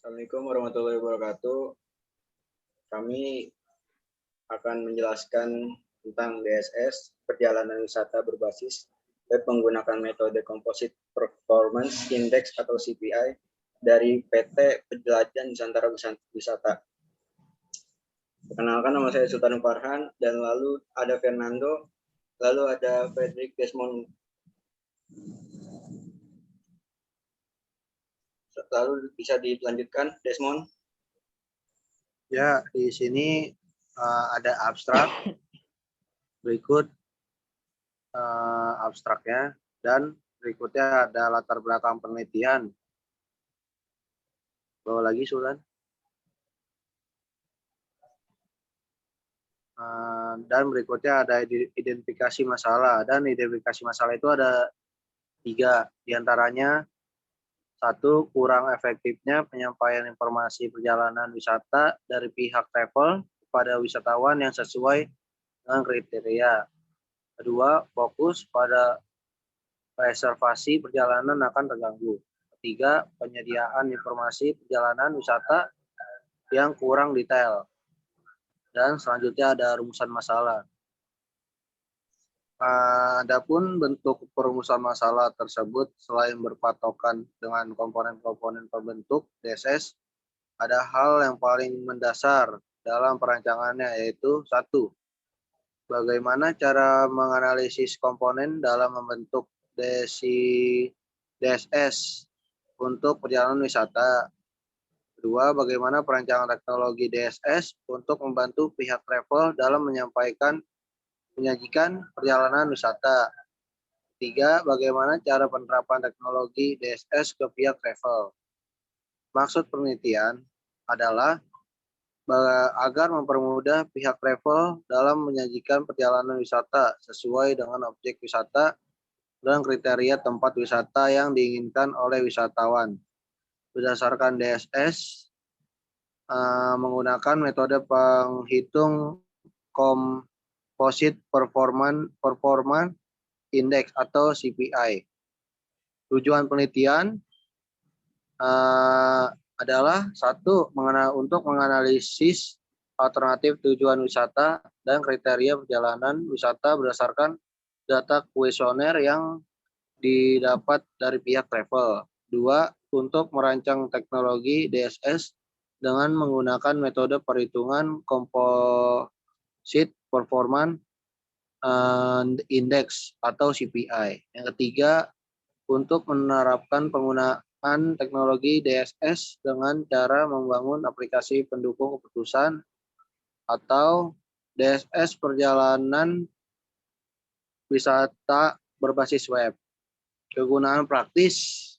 Assalamualaikum warahmatullahi wabarakatuh. Kami akan menjelaskan tentang DSS, perjalanan wisata berbasis web menggunakan metode Composite Performance Index atau CPI dari PT Penjelajahan Nusantara Wisata. Perkenalkan, nama saya Sultan Farhan, dan lalu ada Fernando, lalu ada Frederick Desmond. Lalu bisa dilanjutkan, Desmond. Ya, di sini ada abstrak, berikut abstraknya, dan berikutnya ada latar belakang penelitian. Bawa lagi, Sultan. Dan berikutnya ada identifikasi masalah, dan identifikasi masalah itu ada 3, diantaranya 1, kurang efektifnya penyampaian informasi perjalanan wisata dari pihak travel kepada wisatawan yang sesuai dengan kriteria. 2, fokus pada reservasi perjalanan akan terganggu. 3, penyediaan informasi perjalanan wisata yang kurang detail. Dan selanjutnya ada rumusan masalah. Adapun bentuk perumusan masalah tersebut selain berpatokan dengan komponen-komponen pembentuk DSS, ada hal yang paling mendasar dalam perancangannya, yaitu 1, bagaimana cara menganalisis komponen dalam membentuk DSS untuk perjalanan wisata. 2, bagaimana perancangan teknologi DSS untuk membantu pihak travel dalam menyajikan perjalanan wisata. 3, bagaimana cara penerapan teknologi DSS ke pihak travel. Maksud penelitian adalah agar mempermudah pihak travel dalam menyajikan perjalanan wisata sesuai dengan objek wisata dan kriteria tempat wisata yang diinginkan oleh wisatawan. Berdasarkan DSS, menggunakan metode penghitung Composite Performance Index atau CPI. Tujuan penelitian adalah 1, untuk menganalisis alternatif tujuan wisata dan kriteria perjalanan wisata berdasarkan data kuesioner yang didapat dari pihak travel. 2, untuk merancang teknologi DSS dengan menggunakan metode perhitungan Composite Performance Index atau CPI. Yang ketiga, untuk menerapkan penggunaan teknologi DSS dengan cara membangun aplikasi pendukung keputusan atau DSS perjalanan wisata berbasis web. Kegunaan praktis.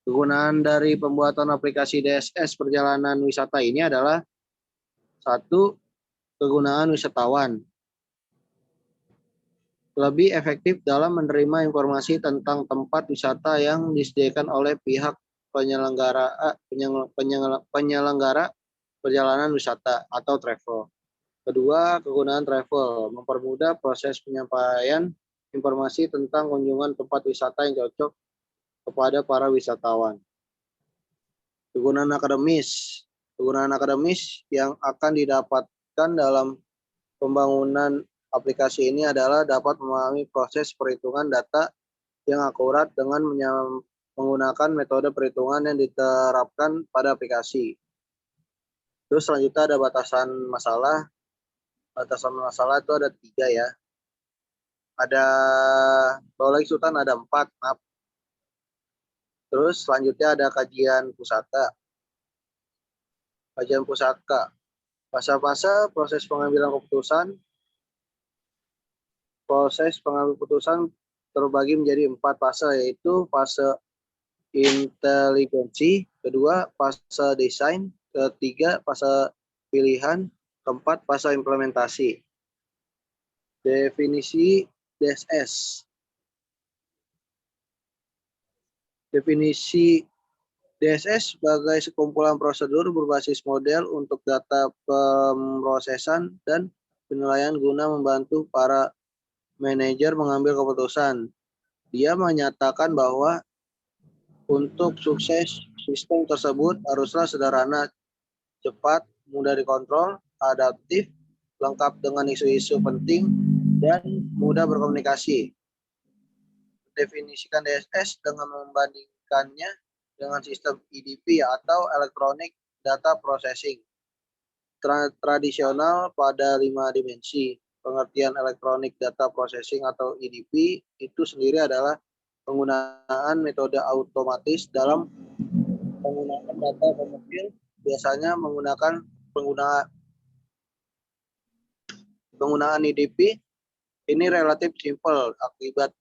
Kegunaan dari pembuatan aplikasi DSS perjalanan wisata ini adalah 1, kegunaan wisatawan. Lebih efektif dalam menerima informasi tentang tempat wisata yang disediakan oleh pihak penyelenggara perjalanan wisata atau travel. Kedua, kegunaan travel, mempermudah proses penyampaian informasi tentang kunjungan tempat wisata yang cocok kepada para wisatawan. Kegunaan akademis. Kegunaan akademis yang akan didapatkan dalam pembangunan aplikasi ini adalah dapat memahami proses perhitungan data yang akurat dengan menggunakan metode perhitungan yang diterapkan pada aplikasi. Terus selanjutnya ada batasan masalah. Batasan masalah itu ada 3 ya. Ada, kalau lagi Sultan ada 4, maaf. Terus selanjutnya ada kajian pusaka. Kajian pusaka. Fase-fase proses pengambilan keputusan. Proses pengambilan keputusan terbagi menjadi 4 fase, yaitu fase inteligensi, kedua fase desain, ketiga fase pilihan, keempat fase implementasi. Definisi DSS. Definisi DSS sebagai sekumpulan prosedur berbasis model untuk data pemrosesan dan penilaian guna membantu para manajer mengambil keputusan. Dia menyatakan bahwa Untuk sukses sistem tersebut haruslah sederhana, cepat, mudah dikontrol, adaptif, lengkap dengan isu-isu penting, dan mudah berkomunikasi. Definisikan DSS dengan membandingkannya dengan sistem EDP atau Electronic Data Processing tradisional pada 5 dimensi. Pengertian Electronic Data Processing atau EDP itu sendiri adalah penggunaan metode otomatis dalam penggunaan data komersil, biasanya menggunakan penggunaan EDP ini relatif simpel akibat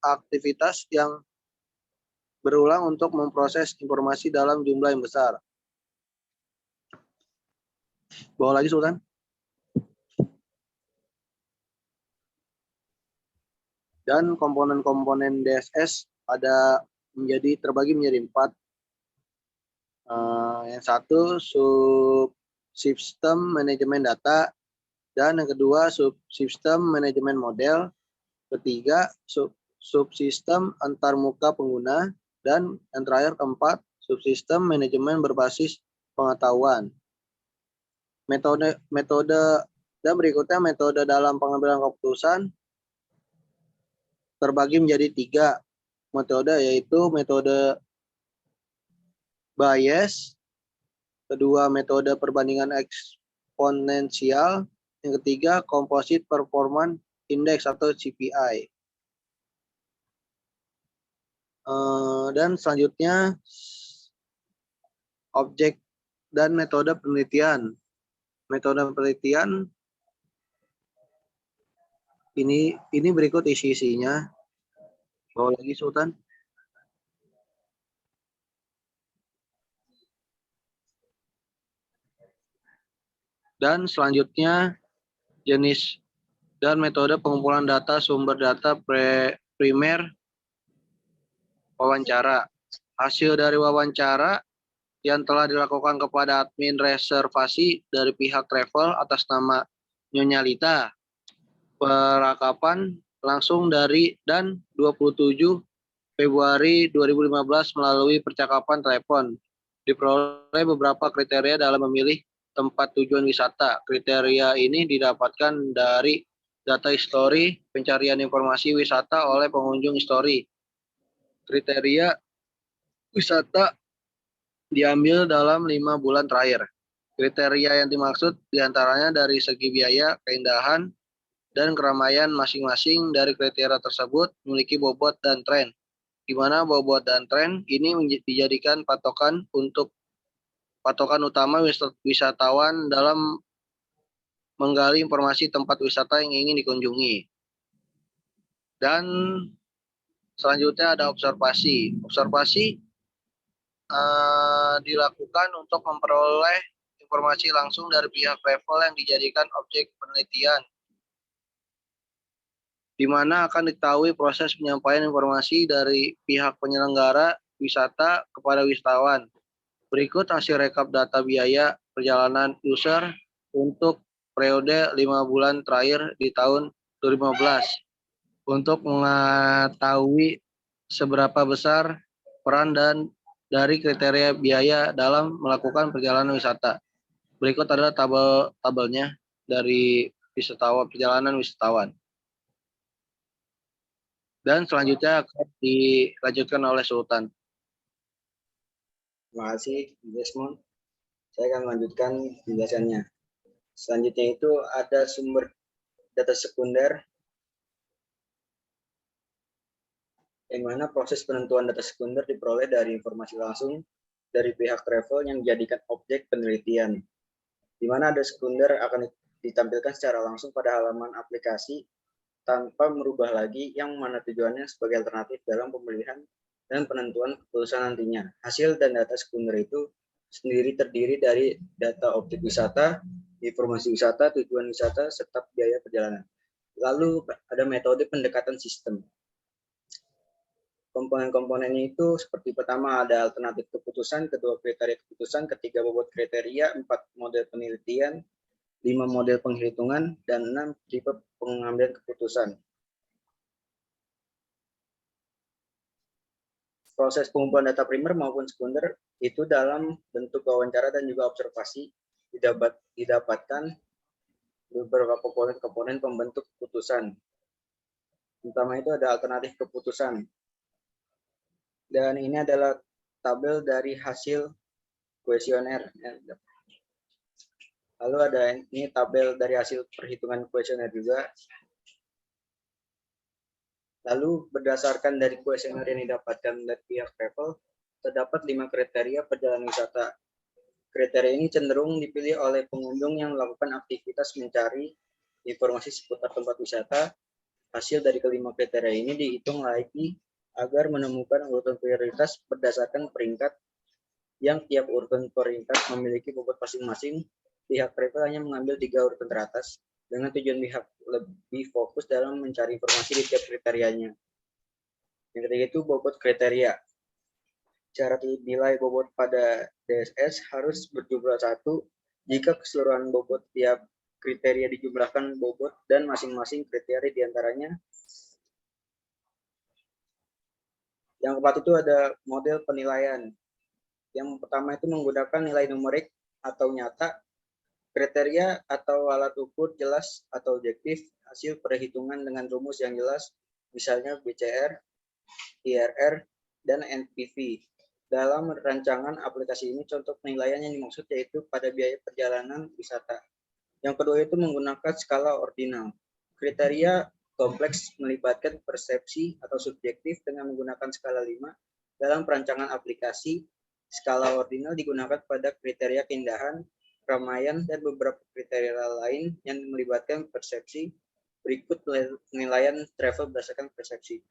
aktivitas yang berulang untuk memproses informasi dalam jumlah yang besar. Bawa lagi, Sultan. Dan komponen-komponen DSS terbagi menjadi 4. Yang satu subsistem manajemen data, dan yang kedua subsistem manajemen model, ketiga subsistem antarmuka pengguna, dan yang terakhir keempat subsistem manajemen berbasis pengetahuan. Metode dan berikutnya metode dalam pengambilan keputusan terbagi menjadi 3 metode, yaitu metode Bayes, kedua metode perbandingan eksponensial, yang ketiga Composite Performance Index atau CPI. Dan selanjutnya objek dan metode penelitian. Metode penelitian ini berikut isi-isinya. Bawa lagi, Sultan. Dan selanjutnya jenis dan metode pengumpulan data sumber data primer wawancara. Hasil dari wawancara yang telah dilakukan kepada admin reservasi dari pihak travel atas nama Nyonya Lita. Perakapan langsung dari dan 27 Februari 2015 melalui percakapan telepon. Diperoleh beberapa kriteria dalam memilih tempat tujuan wisata. Kriteria ini didapatkan dari data history, pencarian informasi wisata oleh pengunjung history. Kriteria wisata diambil dalam 5 bulan terakhir. Kriteria yang dimaksud diantaranya dari segi biaya, keindahan, dan keramaian masing-masing dari kriteria tersebut memiliki bobot dan tren, di mana bobot dan tren ini dijadikan patokan utama wisatawan dalam menggali informasi tempat wisata yang ingin dikunjungi. Dan selanjutnya ada observasi. Observasi dilakukan untuk memperoleh informasi langsung dari pihak travel yang dijadikan objek penelitian, di mana akan diketahui proses penyampaian informasi dari pihak penyelenggara wisata kepada wisatawan. Berikut hasil rekap data biaya perjalanan user untuk periode 5 bulan terakhir di tahun 2015 untuk mengetahui seberapa besar peran dan dari kriteria biaya dalam melakukan perjalanan wisata. Berikut adalah tabelnya dari perjalanan wisatawan. Dan selanjutnya akan dilanjutkan oleh Sultan. Terima kasih, Desmond. Saya akan melanjutkan penjelasannya. Selanjutnya itu ada sumber data sekunder, yang mana proses penentuan data sekunder diperoleh dari informasi langsung dari pihak travel yang dijadikan objek penelitian, di mana data sekunder akan ditampilkan secara langsung pada halaman aplikasi tanpa merubah lagi, yang mana tujuannya sebagai alternatif dalam pemilihan dan penentuan keputusan nantinya. Hasil dan data sekunder itu sendiri terdiri dari data objek wisata, informasi wisata, tujuan wisata, serta biaya perjalanan. Lalu ada metode pendekatan sistem. Komponen-komponennya itu seperti pertama ada alternatif keputusan, kedua kriteria keputusan, ketiga bobot kriteria, 4 model penelitian, 5 model penghitungan, dan 6 tipe pengambilan keputusan. Proses pengumpulan data primer maupun sekunder itu dalam bentuk wawancara dan juga observasi didapatkan beberapa komponen pembentuk keputusan. Pertama itu ada alternatif keputusan. Dan ini adalah tabel dari hasil kuesioner. Lalu ada ini tabel dari hasil perhitungan kuesioner juga. Lalu berdasarkan dari kuesioner yang didapatkan dari pihak travel, terdapat 5 kriteria perjalanan wisata. Kriteria ini cenderung dipilih oleh pengunjung yang melakukan aktivitas mencari informasi seputar tempat wisata. Hasil dari kelima kriteria ini dihitung lagi agar menemukan urutan prioritas berdasarkan peringkat yang tiap urutan peringkat memiliki bobot masing-masing. Pihak travel hanya mengambil 3 urutan teratas dengan tujuan pihak lebih fokus dalam mencari informasi di tiap kriterianya. Yang ketiga itu bobot kriteria. Syarat nilai bobot pada DSS harus berjumlah 1 jika keseluruhan bobot tiap kriteria dijumlahkan bobot dan masing-masing kriteria diantaranya. Yang keempat itu ada model penilaian. Yang pertama itu menggunakan nilai numerik atau nyata, kriteria atau alat ukur jelas atau objektif, hasil perhitungan dengan rumus yang jelas, misalnya BCR, IRR, dan NPV. Dalam rancangan aplikasi ini, contoh penilaian yang dimaksud yaitu pada biaya perjalanan wisata. Yang kedua itu menggunakan skala ordinal. Kriteria kompleks melibatkan persepsi atau subjektif dengan menggunakan skala 5. Dalam perancangan aplikasi, skala ordinal digunakan pada kriteria keindahan, keramaian, dan beberapa kriteria lain yang melibatkan persepsi. Berikut penilaian travel berdasarkan persepsi.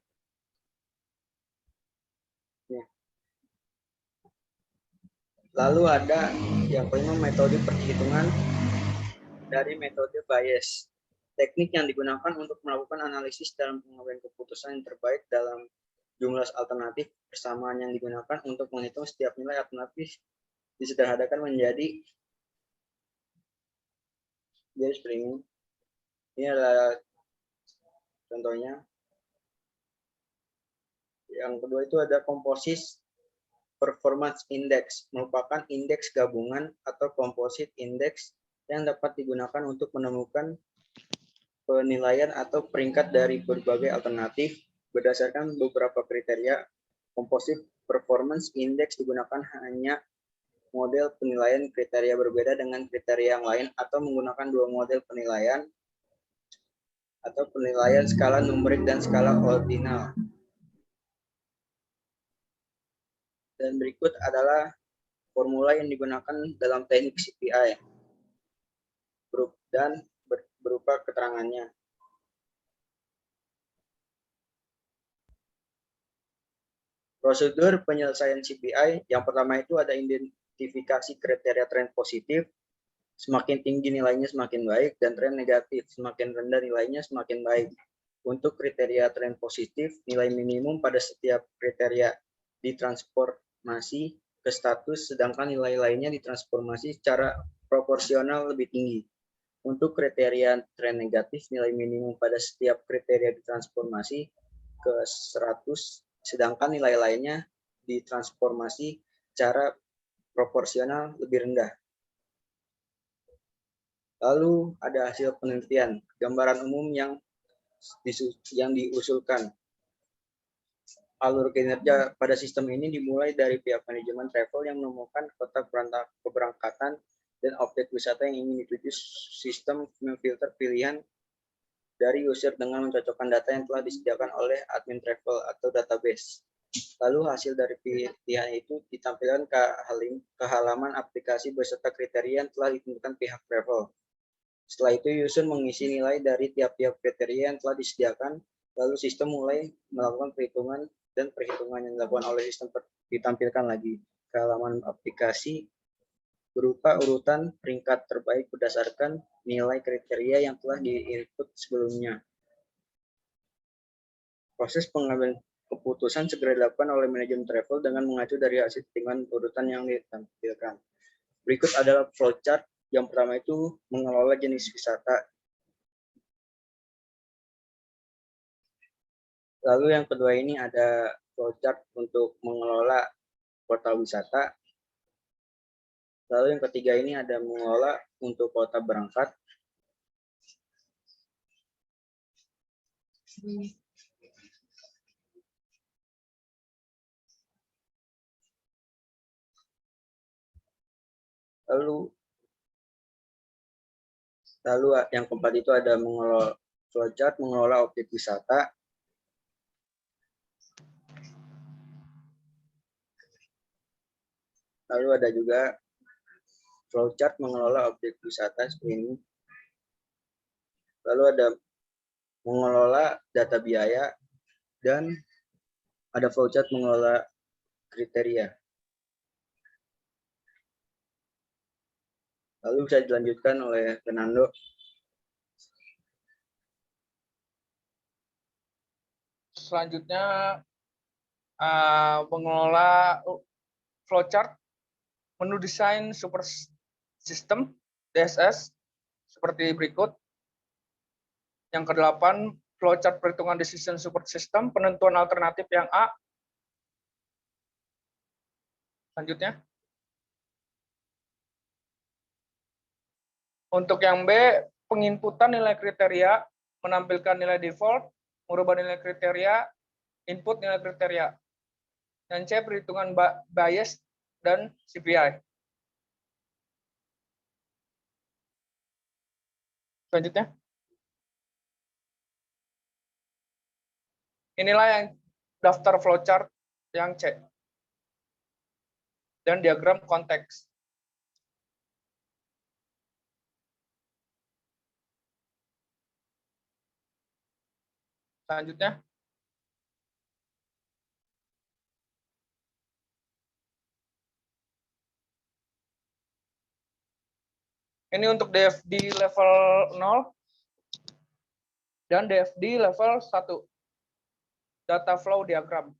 Lalu ada yang kelima metode perhitungan dari metode Bayes. Teknik yang digunakan untuk melakukan analisis dalam pengambilan keputusan yang terbaik dalam jumlah alternatif persamaan yang digunakan untuk menghitung setiap nilai alternatif disederhanakan menjadi seperti ini. Ini adalah contohnya. Yang kedua itu ada komposis performance index, merupakan indeks gabungan atau composite index yang dapat digunakan untuk menemukan penilaian atau peringkat dari berbagai alternatif berdasarkan beberapa kriteria. Composite performance index digunakan hanya model penilaian kriteria berbeda dengan kriteria yang lain atau menggunakan 2 model penilaian atau penilaian skala numerik dan skala ordinal. Dan berikut adalah formula yang digunakan dalam teknik CPI dan berupa keterangannya. Prosedur penyelesaian CPI yang pertama itu ada identifikasi kriteria tren positif, semakin tinggi nilainya semakin baik, dan tren negatif, semakin rendah nilainya semakin baik. Untuk kriteria tren positif, nilai minimum pada setiap kriteria ditransformasi ke status, sedangkan nilai lainnya ditransformasi secara proporsional lebih tinggi. Untuk kriteria tren negatif, nilai minimum pada setiap kriteria ditransformasi ke 100, sedangkan nilai lainnya ditransformasi secara proporsional lebih rendah. Lalu ada hasil penelitian, gambaran umum yang diusulkan. Alur kinerja pada sistem ini dimulai dari pihak manajemen travel yang menemukan kota keberangkatan dan objek wisata yang ingin dituju. Sistem memfilter pilihan dari user dengan mencocokkan data yang telah disediakan oleh admin travel atau database. Lalu hasil dari pilihan itu ditampilkan ke halaman aplikasi beserta kriteria yang telah ditentukan pihak travel. Setelah itu user mengisi nilai dari tiap-tiap kriteria yang telah disediakan, lalu sistem mulai melakukan perhitungan dan perhitungan yang dilakukan oleh sistem ditampilkan lagi ke halaman aplikasi berupa urutan peringkat terbaik berdasarkan nilai kriteria yang telah di-input sebelumnya. Proses pengambilan keputusan segera dilakukan oleh manajemen travel dengan mengacu dari hasil hitungan urutan yang ditampilkan. Berikut adalah flowchart. Yang pertama itu mengelola jenis wisata. Lalu yang kedua ini ada flowchart untuk mengelola portal wisata. Lalu yang ketiga ini ada mengelola untuk kota berangkat. Lalu yang keempat itu ada mengelola flowchart, mengelola objek wisata. Lalu ada juga flowchart mengelola objek wisata seperti ini. Lalu ada mengelola data biaya dan ada flowchart mengelola kriteria. Lalu bisa dilanjutkan oleh Fernando. Selanjutnya mengelola flowchart, menu desain super system DSS seperti berikut. Yang ke-8, flowchart perhitungan decision support system, penentuan alternatif yang A. Selanjutnya. Untuk yang B, penginputan nilai kriteria, menampilkan nilai default, merubah nilai kriteria, input nilai kriteria. Dan C, perhitungan bias dan CPI. Selanjutnya. Inilah yang daftar flowchart yang C. Dan diagram konteks. Selanjutnya. Ini untuk DFD level 0 dan DFD level 1. Data flow diagram.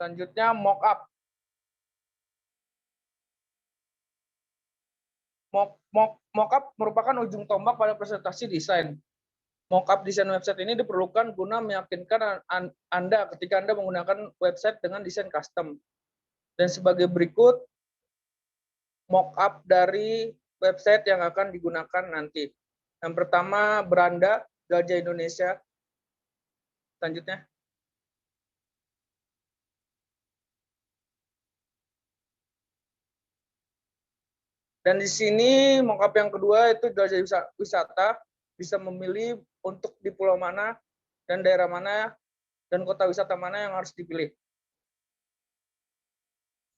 Selanjutnya mockup. Mockup merupakan ujung tombak pada presentasi desain. Mockup desain website ini diperlukan guna meyakinkan Anda ketika Anda menggunakan website dengan desain custom. Dan sebagai berikut mockup dari website yang akan digunakan nanti. Yang pertama beranda Gajah Indonesia. Selanjutnya. Dan di sini mockup yang kedua itu Gajah Wisata, bisa memilih untuk di pulau mana dan daerah mana dan kota wisata mana yang harus dipilih.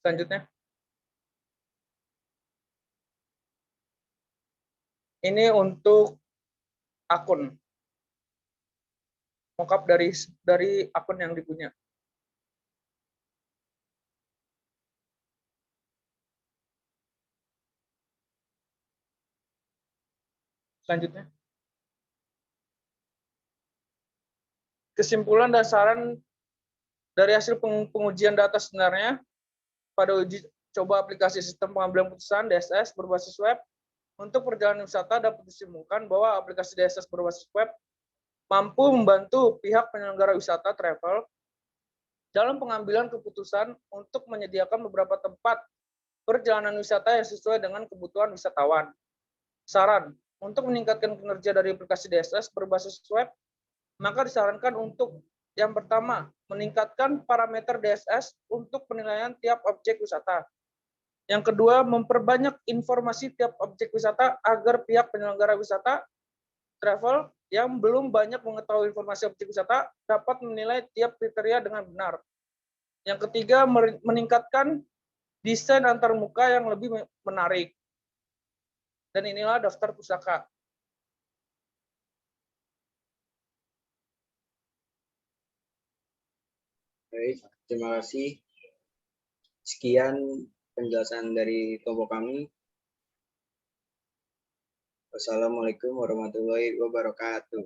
Selanjutnya. Ini untuk akun. Mockup dari akun yang dipunya. Selanjutnya. Kesimpulan dan saran dari hasil pengujian data sebenarnya pada uji coba aplikasi sistem pengambilan putusan DSS berbasis web untuk perjalanan wisata dapat disimpulkan bahwa aplikasi DSS berbasis web mampu membantu pihak penyelenggara wisata travel dalam pengambilan keputusan untuk menyediakan beberapa tempat perjalanan wisata yang sesuai dengan kebutuhan wisatawan. Saran, untuk meningkatkan kinerja dari aplikasi DSS berbasis web, maka disarankan untuk yang pertama, meningkatkan parameter DSS untuk penilaian tiap objek wisata. Yang kedua, memperbanyak informasi tiap objek wisata agar pihak penyelenggara wisata travel yang belum banyak mengetahui informasi objek wisata dapat menilai tiap kriteria dengan benar. Yang ketiga, meningkatkan desain antarmuka yang lebih menarik. Dan inilah daftar pusaka. Baik, terima kasih. Sekian penjelasan dari kelompok kami. Wassalamualaikum warahmatullahi wabarakatuh.